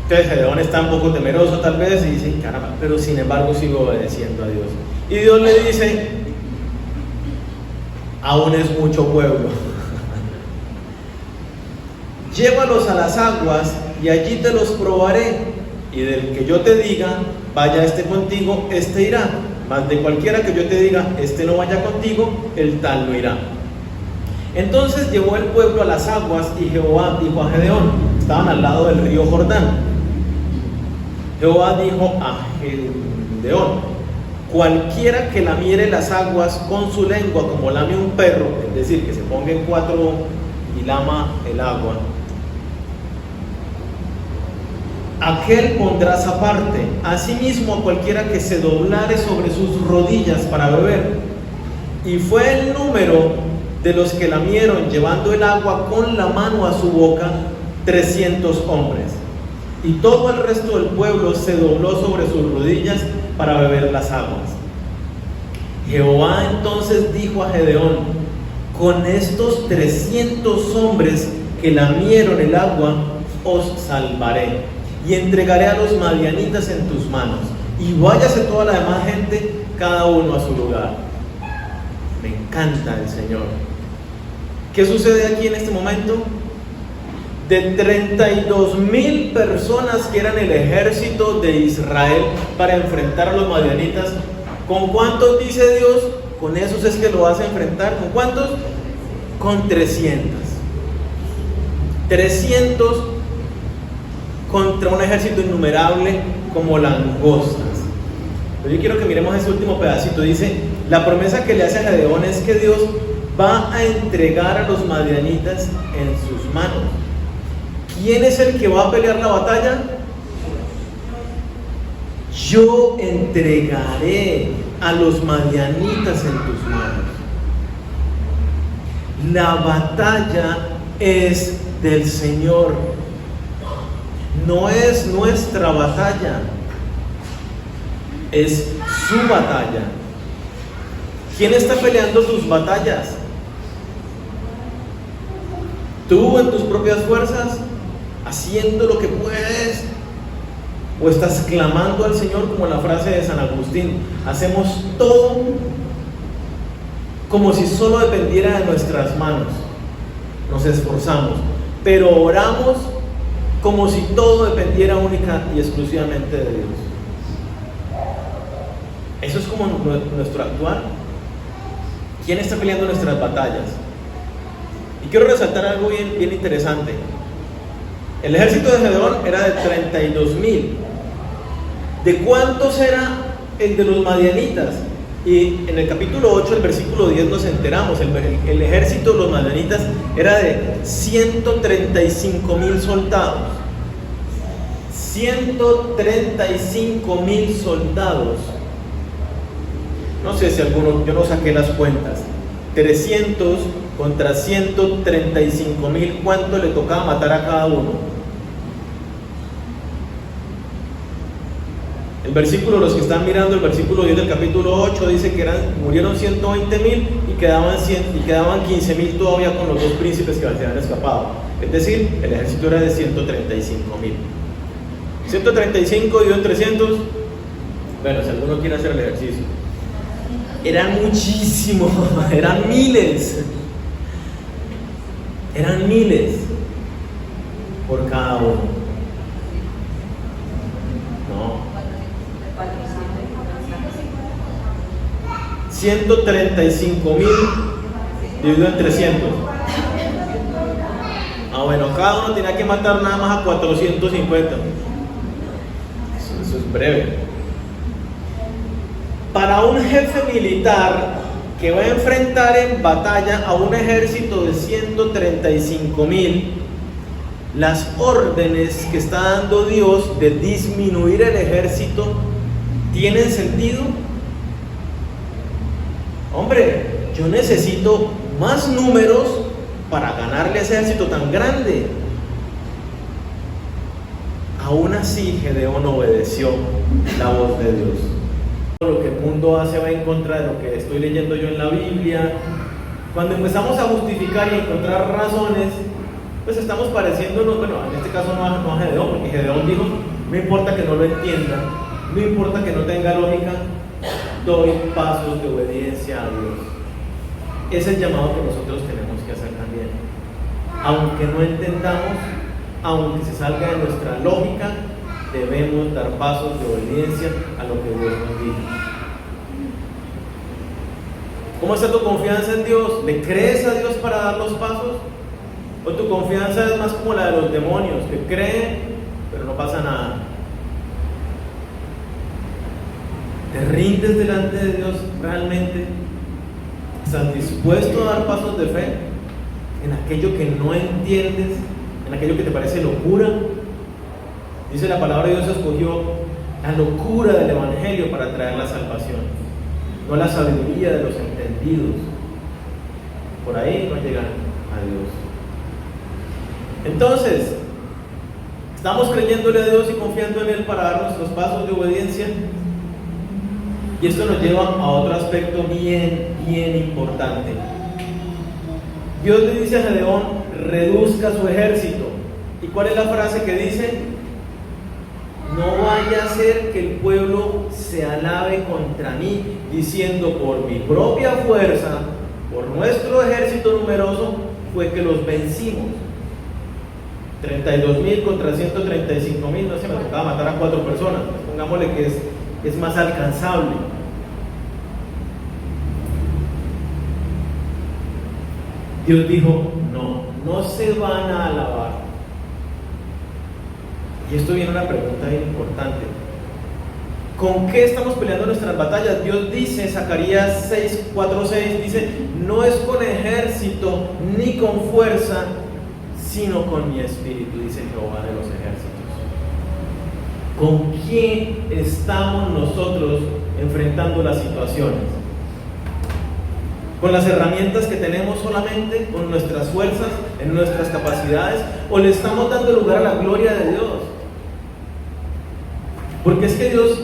Entonces Gedeón está un poco temeroso tal vez y dice: caramba, pero sin embargo sigo obedeciendo a Dios. Y Dios le dice: aún es mucho pueblo. Llévalos a las aguas y allí te los probaré, y del que yo te diga: vaya este contigo, este irá. Mas de cualquiera que yo te diga: este no vaya contigo, el tal no irá. Entonces llevó el pueblo a las aguas, y Jehová dijo a Gedeón: estaban al lado del río Jordán. Jehová dijo a Gedeón: cualquiera que lamiere las aguas con su lengua como lame un perro, es decir, que se ponga en cuatro y lama el agua, aquel pondrás aparte. Asimismo, a cualquiera que se doblare sobre sus rodillas para beber. Y fue el número de los que lamieron llevando el agua con la mano a su boca 300 hombres. Y todo el resto del pueblo se dobló sobre sus rodillas para beber las aguas. Jehová entonces dijo a Gedeón: con estos 300 hombres que lamieron el agua os salvaré, y entregaré a los madianitas en tus manos, y váyase toda la demás gente, cada uno a su lugar. Me encanta el Señor. ¿Qué sucede aquí en este momento? De 32,000 personas que eran el ejército de Israel para enfrentar a los madianitas, ¿con cuántos dice Dios? Con esos es que lo vas a enfrentar. ¿Con cuántos? Con 300. 300 contra un ejército innumerable como langostas. Pero yo quiero que miremos ese último pedacito. Dice: la promesa que le hace a Gedeón es que Dios va a entregar a los madianitas en sus manos. ¿Quién es el que va a pelear la batalla? Yo entregaré a los madianitas en tus manos. La batalla es del Señor. No es nuestra batalla, es su batalla. ¿Quién está peleando tus batallas? ¿Tú en tus propias fuerzas, haciendo lo que puedes? ¿O estás clamando al Señor como la frase de San Agustín? Hacemos todo como si solo dependiera de nuestras manos. Nos esforzamos, pero oramos como si todo dependiera única y exclusivamente de Dios. Eso es como nuestro actuar. ¿Quién está peleando nuestras batallas? Y quiero resaltar algo bien interesante. El ejército de Gedeón era de 32,000. ¿De cuántos era el de los madianitas? Y en el capítulo 8, el versículo 10 nos enteramos, el ejército de los madianitas era de 135,000 soldados. 135,000 soldados. No sé si alguno, yo no saqué las cuentas. 300 contra 135,000, ¿cuánto le tocaba matar a cada uno? El versículo, los que están mirando el versículo 10 del capítulo 8, dice que murieron 120,000 y quedaban 15,000 todavía con los dos príncipes que se habían escapado. Es decir, el ejército era de 135,000. 135 dividido en 300, bueno, si alguno quiere hacer el ejercicio, eran muchísimos, eran miles por cada uno. 135,000 dividido en 300. Bueno, cada uno tenía que matar nada más a 450. Eso es breve. Para un jefe militar que va a enfrentar en batalla a un ejército de 135,000, las órdenes que está dando Dios de disminuir el ejército, ¿tienen sentido? Hombre, yo necesito más números para ganarle a ese ejército tan grande. Aún así, Gedeón obedeció la voz de Dios. Lo que el mundo hace va en contra de lo que estoy leyendo yo en la Biblia. Cuando empezamos a justificar y encontrar razones, pues estamos pareciéndonos, bueno, en este caso no a Gedeón, porque Gedeón dijo, no importa que no lo entienda, no importa que no tenga lógica, doy pasos de obediencia a Dios. Ese es el llamado que nosotros tenemos que hacer también. Aunque no entendamos, aunque se salga de nuestra lógica, debemos dar pasos de obediencia a lo que Dios nos dice. ¿Cómo está tu confianza en Dios? ¿Le crees a Dios para dar los pasos? ¿O tu confianza es más como la de los demonios, que creen, pero no pasa nada? ¿Te rindes delante de Dios realmente? ¿Estás dispuesto a dar pasos de fe en aquello que no entiendes, en aquello que te parece locura? Dice la palabra de Dios, escogió la locura del Evangelio para traer la salvación, no la sabiduría de los entendidos. Por ahí no llegan a Dios. Entonces, ¿estamos creyéndole a Dios y confiando en Él para dar nuestros pasos de obediencia? Y esto nos lleva a otro aspecto bien importante. Dios le dice a Gedeón, reduzca su ejército. ¿Y cuál es la frase que dice? No vaya a ser que el pueblo se alabe contra mí, diciendo, por mi propia fuerza, por nuestro ejército numeroso, fue que los vencimos. 32,000 contra 135,000, no se me tocaba matar a 4 personas, pongámosle que es más alcanzable. Dios dijo, no se van a alabar. Y esto viene una pregunta importante. ¿Con qué estamos peleando nuestras batallas? Dios dice, Zacarías 6:4-6, dice, no es con ejército ni con fuerza, sino con mi espíritu, dice Jehová de los ejércitos. ¿Con quién estamos nosotros enfrentando las situaciones? ¿Con las herramientas que tenemos solamente? ¿Con nuestras fuerzas, en nuestras capacidades? ¿O le estamos dando lugar a la gloria de Dios? Porque es que Dios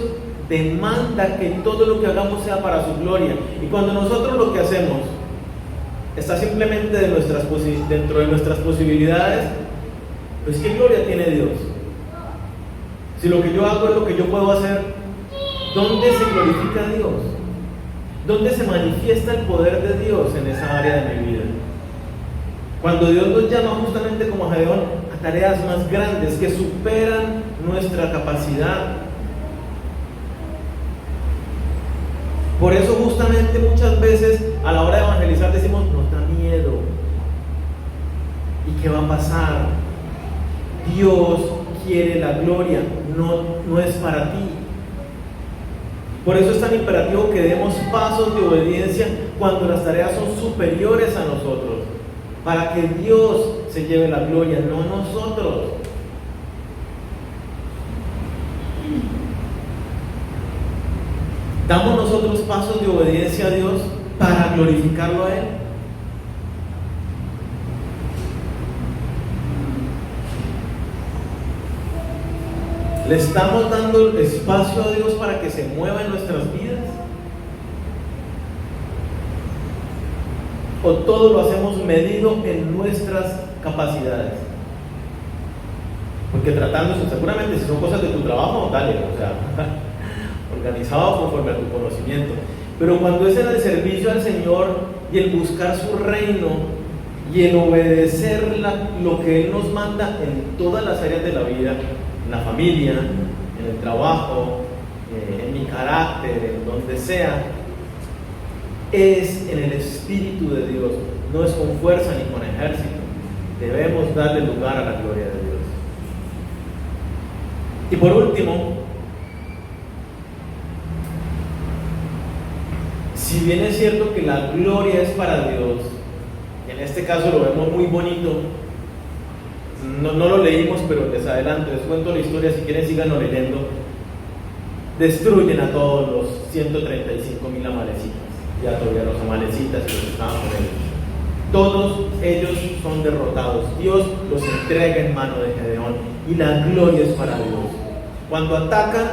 demanda que todo lo que hagamos sea para su gloria. Y cuando nosotros lo que hacemos está simplemente dentro de nuestras posibilidades, pues ¿qué gloria tiene Dios? Si lo que yo hago es lo que yo puedo hacer, ¿dónde se glorifica Dios? ¿Dónde se manifiesta el poder de Dios en esa área de mi vida? Cuando Dios nos llama justamente como a Gedeón a tareas más grandes que superan nuestra capacidad. Por eso justamente muchas veces a la hora de evangelizar decimos, nos da miedo. ¿Y qué va a pasar? Dios quiere la gloria, no es para ti. Por eso es tan imperativo que demos pasos de obediencia cuando las tareas son superiores a nosotros, para que Dios se lleve la gloria, no nosotros. ¿Damos nosotros pasos de obediencia a Dios para glorificarlo a Él? ¿Le estamos dando espacio a Dios para que se mueva en nuestras vidas? ¿O todo lo hacemos medido en nuestras capacidades? Porque tratándose, seguramente si son cosas de tu trabajo, dale, o sea, organizado conforme a tu conocimiento. Pero cuando es en el servicio al Señor y el buscar su reino y el obedecer lo que Él nos manda en todas las áreas de la vida, en la familia, en el trabajo, en mi carácter, en donde sea, es en el Espíritu de Dios, no es con fuerza ni con ejército. Debemos darle lugar a la gloria de Dios. Y por último, si bien es cierto que la gloria es para Dios, en este caso lo vemos muy bonito, no lo leímos, pero les adelanto, les cuento la historia, si quieren síganlo leyendo. Destruyen a todos los 135,000 amalecitas, ya todavía los amalecitas y los que estaban con ellos. Todos ellos son derrotados. Dios los entrega en mano de Gedeón y la gloria es para Dios. Cuando atacan,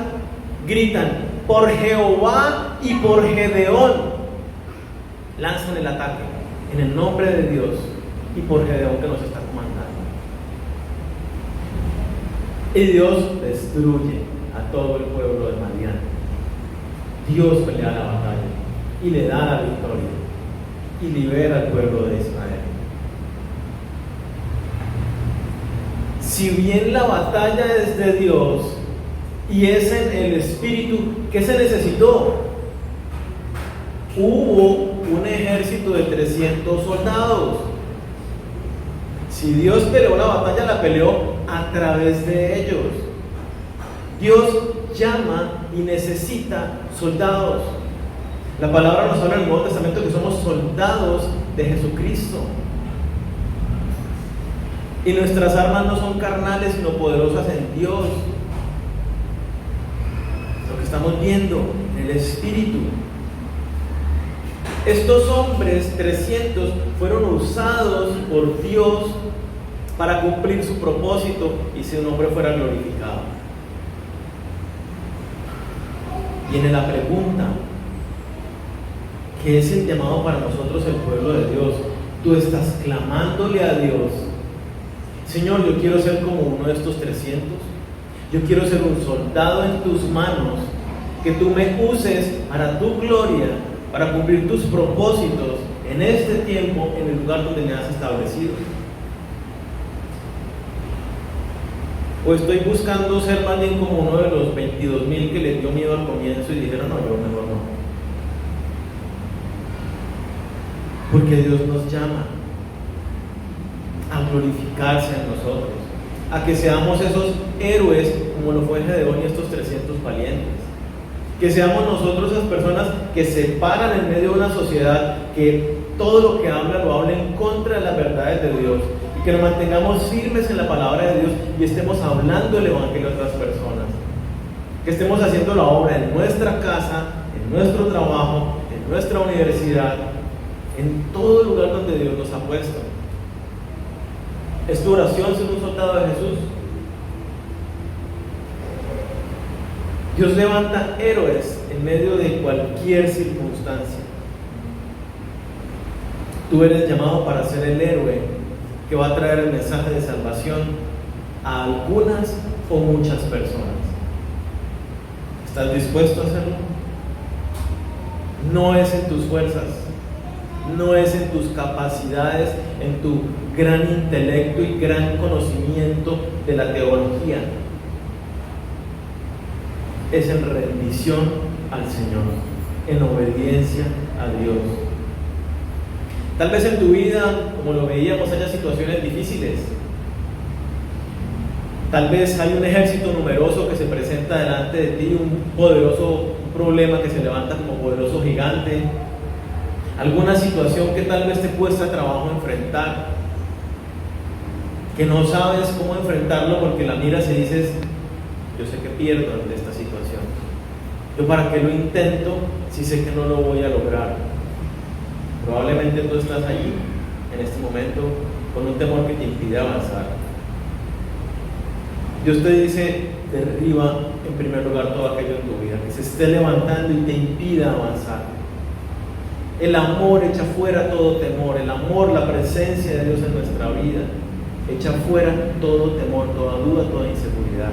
gritan por Jehová y por Gedeón. Lanzan el ataque en el nombre de Dios y por Gedeón que nos está comandando. Y Dios destruye a todo el pueblo de Madián. Dios pelea la batalla y le da la victoria y libera al pueblo de Israel. Si bien la batalla es de Dios y es en el Espíritu, ¿qué se necesitó? Hubo un ejército de 300 soldados. Si Dios peleó la batalla, la peleó a través de ellos. Dios llama y necesita soldados. La palabra nos habla en el Nuevo Testamento que somos soldados de Jesucristo. Y nuestras armas no son carnales, sino poderosas en Dios. Lo que estamos viendo en el Espíritu. Estos hombres, 300, fueron usados por Dios para cumplir su propósito y su nombre fuera glorificado. Viene la pregunta: ¿qué es el llamado para nosotros, el pueblo de Dios? Tú estás clamándole a Dios: Señor, yo quiero ser como uno de estos 300. Yo quiero ser un soldado en tus manos, que tú me uses para tu gloria, para cumplir tus propósitos en este tiempo, en el lugar donde me has establecido. O estoy buscando ser más bien como uno de los 22,000 que les dio miedo al comienzo y dijeron: no, yo mejor no. Porque Dios nos llama a glorificarse en nosotros, a que seamos esos héroes como lo fue Gedeón y estos 300 valientes. Que seamos nosotros esas personas que se paran en medio de una sociedad que todo lo que habla lo habla en contra de las verdades de Dios, y que nos mantengamos firmes en la palabra de Dios y estemos hablando el evangelio a otras personas, que estemos haciendo la obra en nuestra casa, en nuestro trabajo, en nuestra universidad, en todo lugar donde Dios nos ha puesto. ¿Es tu oración ser un soldado de Jesús? Dios levanta héroes en medio de cualquier circunstancia. Tú eres llamado para ser el héroe que va a traer el mensaje de salvación a algunas o muchas personas. ¿Estás dispuesto a hacerlo? No es en tus fuerzas, no es en tus capacidades, en tu gran intelecto y gran conocimiento de la teología. Es en rendición al Señor, en obediencia a Dios. Tal vez en tu vida, como lo veíamos, haya situaciones difíciles. Tal vez hay un ejército numeroso que se presenta delante de ti, un problema que se levanta como poderoso gigante. Alguna situación que tal vez te cuesta trabajo enfrentar, que no sabes cómo enfrentarlo porque la miras y dices: yo sé que pierdo ante esta situación. ¿Yo para qué lo intento si sé que no lo voy a lograr? Probablemente tú estás allí, en este momento, con un temor que te impide avanzar. Dios te dice: derriba en primer lugar todo aquello en tu vida que se esté levantando y te impida avanzar. El amor echa fuera todo temor. El amor, la presencia de Dios en nuestra vida, echa fuera todo temor, toda duda, toda inseguridad.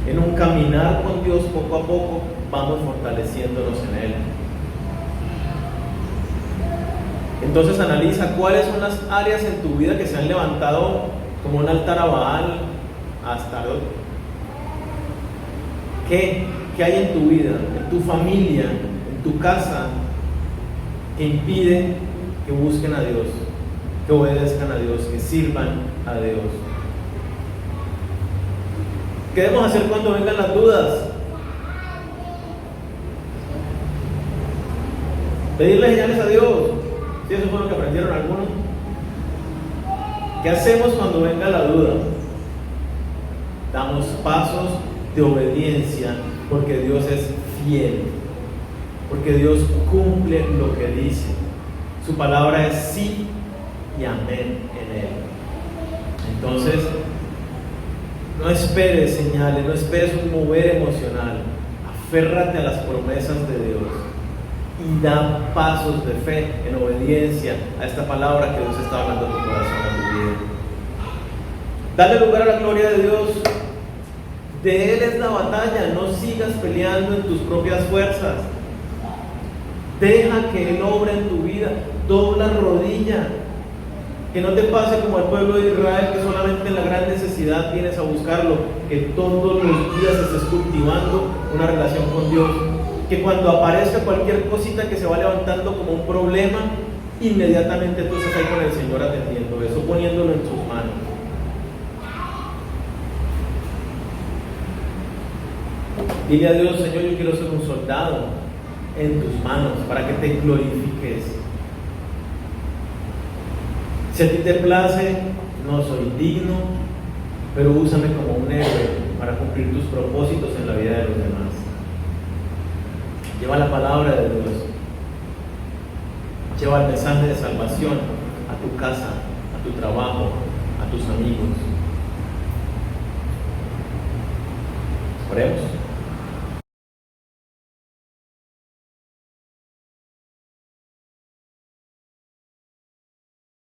En un caminar con Dios, poco a poco vamos fortaleciéndonos en Él. Entonces analiza cuáles son las áreas en tu vida que se han levantado como un altar a Baal, a Astarot. ¿Qué hay en tu vida, en tu familia, en tu casa, que impide que busquen a Dios, que obedezcan a Dios, que sirvan a Dios. ¿Qué debemos hacer cuando vengan las dudas? Pedirle señales a Dios. ¿Sí? Eso fue lo que aprendieron algunos. ¿Qué hacemos cuando venga la duda? Damos pasos de obediencia, porque Dios es fiel, porque Dios cumple lo que dice. Su palabra es sí y amén en Él. Entonces, no esperes señales, no esperes un mover emocional. Aférrate a las promesas de Dios y da pasos de fe en obediencia a esta palabra que Dios está hablando a tu corazón, a tu vida. Dale lugar a la gloria de Dios. De Él es la batalla. No sigas peleando en tus propias fuerzas. Deja que Él obre en tu vida. Dobla rodilla. Que no te pase como al pueblo de Israel, que solamente en la gran necesidad vienes a buscarlo, que todos los días estés cultivando una relación con Dios, que cuando aparezca cualquier cosita que se va levantando como un problema, inmediatamente tú estás ahí con el Señor atendiendo eso, poniéndolo en sus manos. Dile a Dios: Señor, yo quiero ser un soldado en tus manos para que te glorifiques. Si a ti te place, no soy digno, pero úsame como un héroe para cumplir tus propósitos en la vida de los demás. Lleva la palabra de Dios, lleva el mensaje de salvación a tu casa, a tu trabajo, a tus amigos. Oremos.